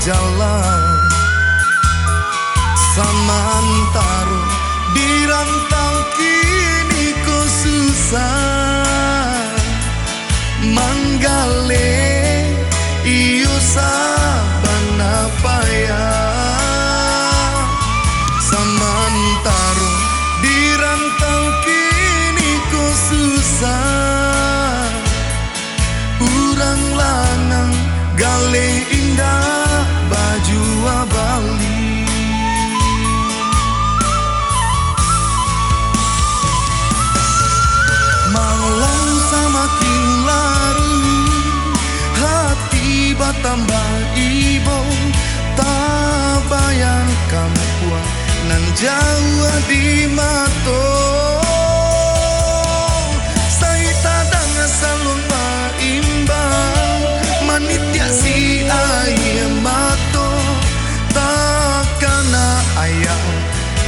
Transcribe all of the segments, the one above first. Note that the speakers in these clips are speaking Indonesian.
jalan samantaro di rantau kini ku susah manggale iyo sabana payah samantaro di rantau kini ku susah urang lanang gale indah baju Bali malam semakin larut hati batambah ibo tak bayangkan puan nan jauh di mato saya tadang salon imbang manitya si ayah mato takana ayah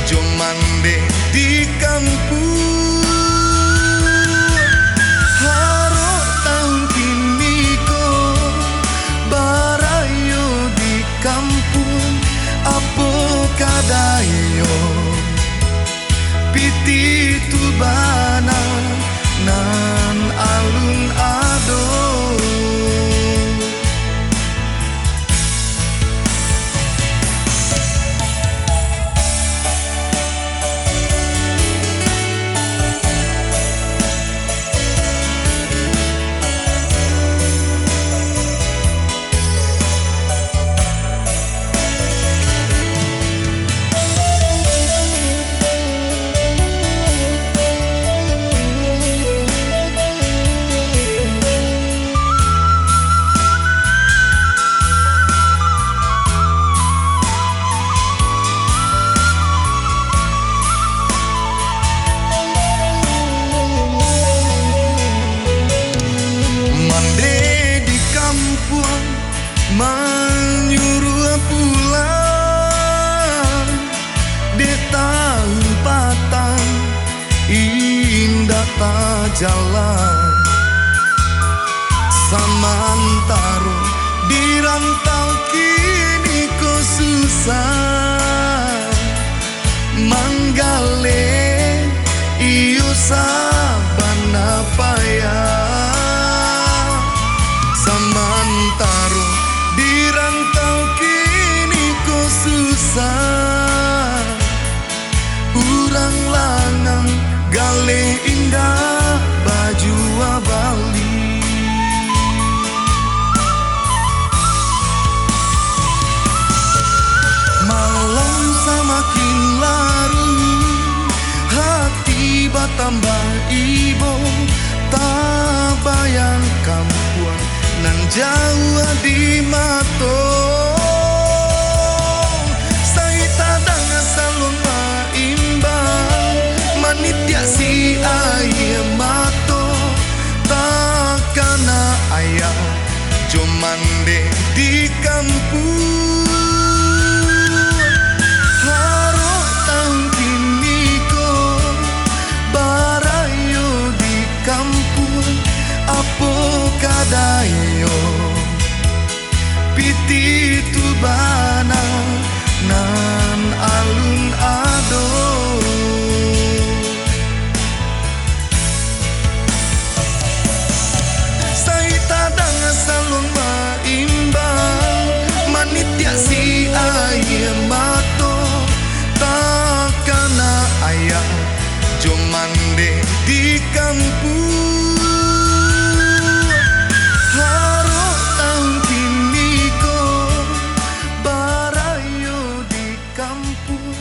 jomande di kampung kadayo piti tubana nan alun ado menyuruh pulang di tahun patang indah tak jalan samantaro di rantau kini ku susah manggale iyo sabana payah samantaro di rantau kini ku susah urang lanang gale indah baju Bali malam semakin larut hati batambah ibo tak bayangkan puan nan jauh di mato saya tadang salon imbang manitya si ayah mato takana ayah jomande di kampung haro tahun kini ko barayo di kampung apo kadayo piti tubana nan alun ado saya tadang salon imbang manitya si ayah mato takana ayah jomande di kampung haro tahun kini ko barayo di kampung